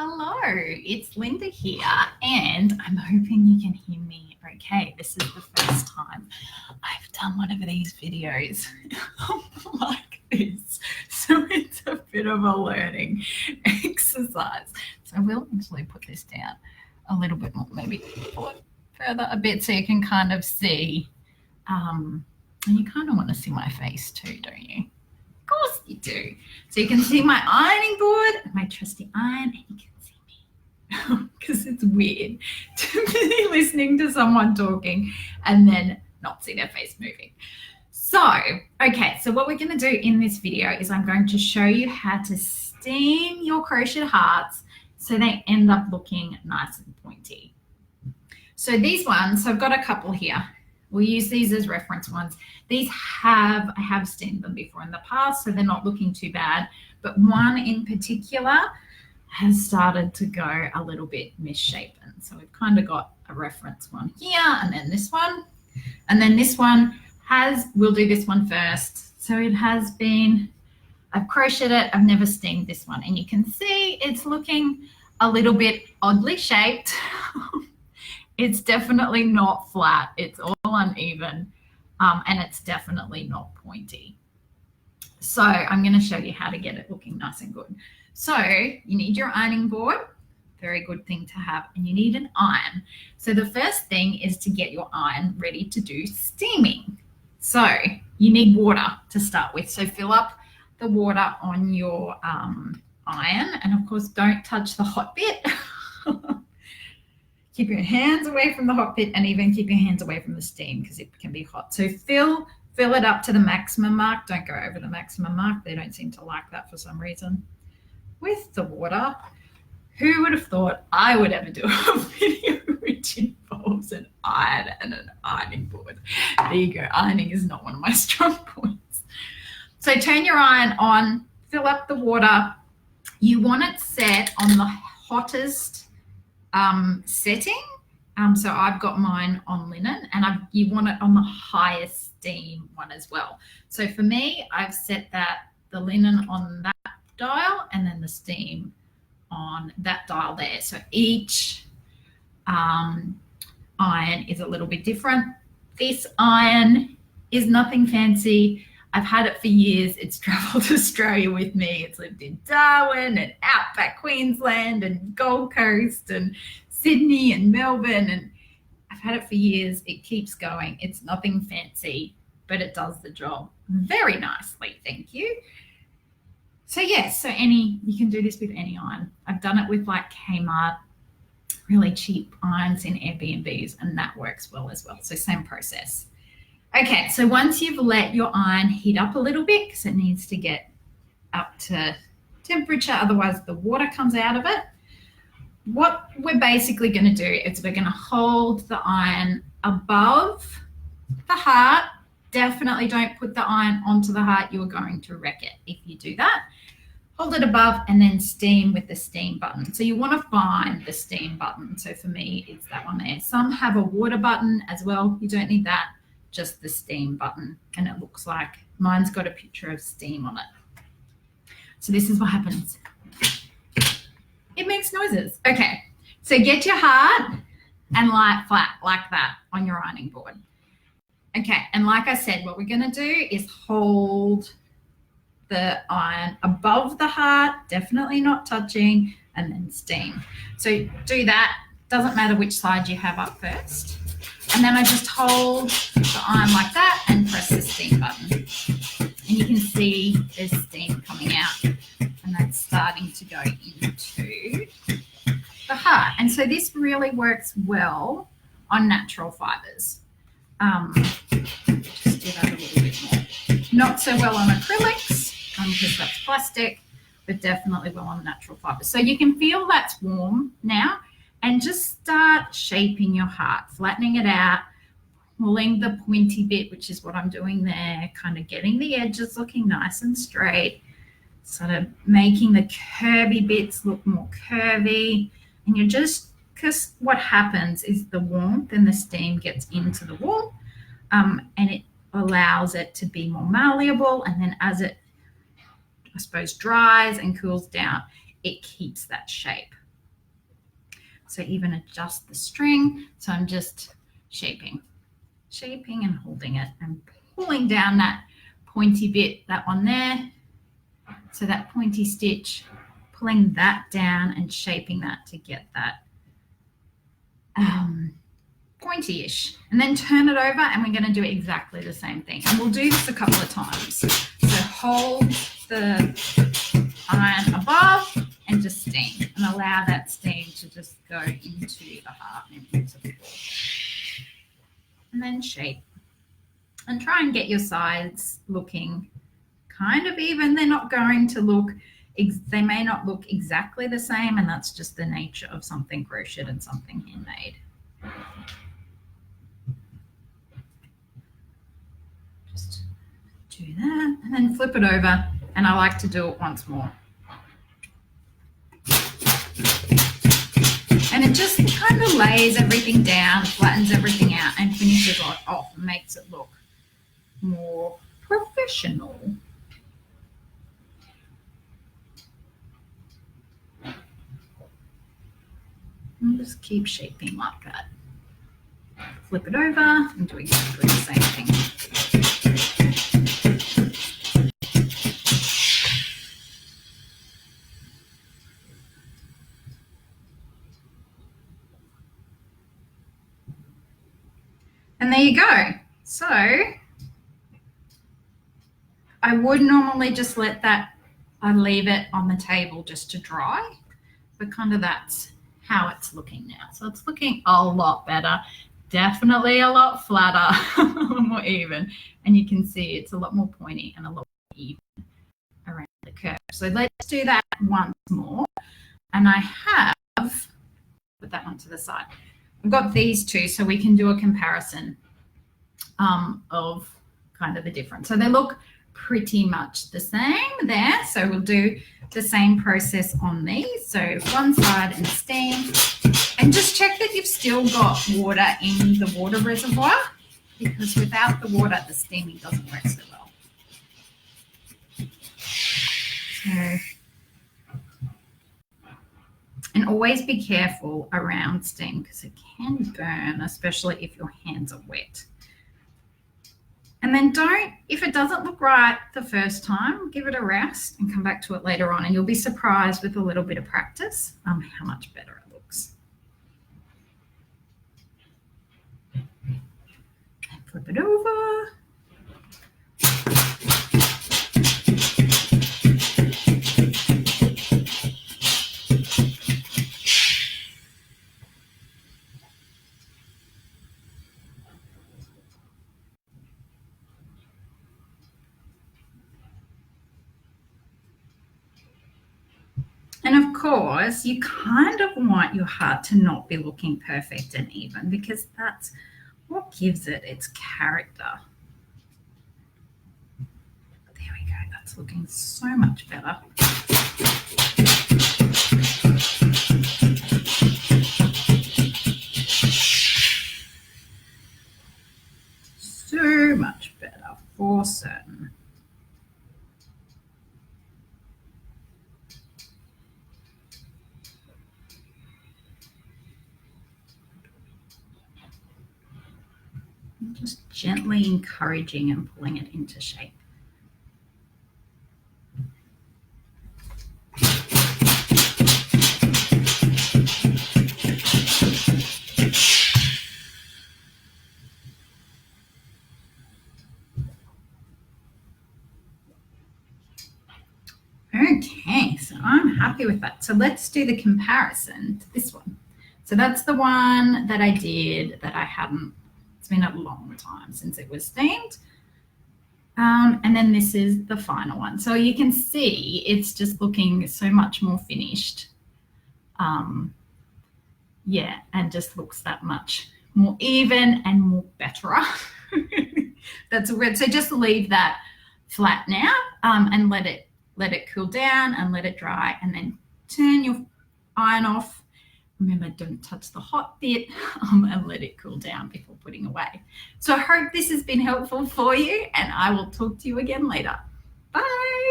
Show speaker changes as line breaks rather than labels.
Hello, it's Linda here, and I'm hoping you can hear me okay. This is the first time I've done one of these videos like this, so it's a bit of a learning exercise. So I will actually put this down a little bit more, maybe further a bit so you can kind of see, and you kind of want to see my face too, don't you? Of course you do. So you can see my ironing board, my trusty iron, and you can see me because it's weird to be listening to someone talking and then not see their face moving. So, okay, so what we're going to do in this video is I'm going to show you how to steam your crocheted hearts so they end up looking nice and pointy. So these ones, so I've got a couple here. We'll use these as reference ones. These I have steamed them before in the past, so they're not looking too bad. But one in particular has started to go a little bit misshapen. So we've kind of got a reference one here, and then this one. And then this one we'll do this one first. So it has been, I've crocheted it, I've never steamed this one. And you can see it's looking a little bit oddly shaped. It's definitely not flat. It's all uneven, and it's definitely not pointy. So I'm going to show you how to get it looking nice and good. So you need your ironing board, very good thing to have, and you need an iron. So the first thing is to get your iron ready to do steaming. So you need water to start with. So fill up the water on your iron, and of course don't touch the hot bit. Keep your hands away from the hot bit, and even keep your hands away from the steam because it can be hot. So fill it up to the maximum mark. Don't go over the maximum mark. They don't seem to like that for some reason. With the water, who would have thought I would ever do a video which involves an iron and an ironing board? There you go. Ironing is not one of my strong points. So turn your iron on, fill up the water. You want it set on the hottest setting. So I've got mine on linen, and you want it on the highest steam one as well. So for me, I've set the linen on that dial and then the steam on that dial there. So each iron is a little bit different. This iron is nothing fancy. I've had it for years. It's traveled Australia with me. It's lived in Darwin and outback Queensland and Gold Coast and Sydney and Melbourne, and I've had it for years. It keeps going. It's nothing fancy, but it does the job very nicely. Thank you. So yes, you can do this with any iron. I've done it with like Kmart, really cheap irons in Airbnbs, and that works well as well. So same process. Okay, so once you've let your iron heat up a little bit, because it needs to get up to temperature, otherwise the water comes out of it. What we're basically going to do is we're going to hold the iron above the heart. Definitely don't put the iron onto the heart. You're going to wreck it if you do that. Hold it above and then steam with the steam button. So you want to find the steam button. So for me, it's that one there. Some have a water button as well. You don't need that. Just the steam button, and it looks like mine's got a picture of steam on it. So this is what happens. It makes noises. Okay, so get your heart and lie it flat like that on your ironing board. Okay, and like I said, what we're going to do is hold the iron above the heart, definitely not touching, and then steam. So do that. Doesn't matter which side you have up first. And then I just hold the iron like that and press the steam button. And you can see there's steam coming out, and that's starting to go into the heart. And so this really works well on natural fibers. Just do that a little bit more. Not so well on acrylics because that's plastic, but definitely well on natural fibers. So you can feel that's warm now. And just start shaping your heart, flattening it out, pulling the pointy bit, which is what I'm doing there, kind of getting the edges looking nice and straight, sort of making the curvy bits look more curvy. And because what happens is the warmth and the steam gets into the wool, and it allows it to be more malleable. And then as it, I suppose, dries and cools down, it keeps that shape. So even adjust the string. So I'm just shaping and holding it and pulling down that pointy bit, that one there. So that pointy stitch, pulling that down and shaping that to get that pointy-ish. And then turn it over and we're going to do exactly the same thing. And we'll do this a couple of times. So hold the iron above and just steam and allow that steam to just go into the heart and into the floor. And then shape. And try and get your sides looking kind of even. They're not going to look, they may not look exactly the same, and that's just the nature of something crocheted and something handmade. Just do that and then flip it over, and I like to do it once more. And it just kind of lays everything down, flattens everything out, and finishes it off and makes it look more professional. And just keep shaping like that. Flip it over and do exactly the same thing. And there you go. So I would normally just let that, I leave it on the table just to dry, but kind of that's how it's looking now. So it's looking a lot better, definitely a lot flatter, a lot more even, and you can see it's a lot more pointy and a lot more even around the curve. So let's do that once more. And I have put that one to the side. I've got these two so we can do a comparison of kind of the difference. So they look pretty much the same there. So we'll do the same process on these. So one side and steam, and just check that you've still got water in the water reservoir, because without the water, the steaming doesn't work so well. So, and always be careful around steam because it can burn, especially if your hands are wet. And then if it doesn't look right the first time, give it a rest and come back to it later on, and you'll be surprised with a little bit of practice how much better it looks. And flip it over. And of course, you kind of want your heart to not be looking perfect and even, because that's what gives it its character. There we go. That's looking so much better. So much better, for certain. Just gently encouraging and pulling it into shape. Okay, so I'm happy with that. So let's do the comparison to this one. So that's the one that I did that I hadn't, it's been a long time since it was steamed. And then this is the final one. So you can see it's just looking so much more finished. Yeah, and just looks that much more even and more better. That's a word. So just leave that flat now and let it cool down and let it dry, and then turn your iron off. Remember, don't touch the hot bit and let it cool down before putting away. So I hope this has been helpful for you, and I will talk to you again later. Bye.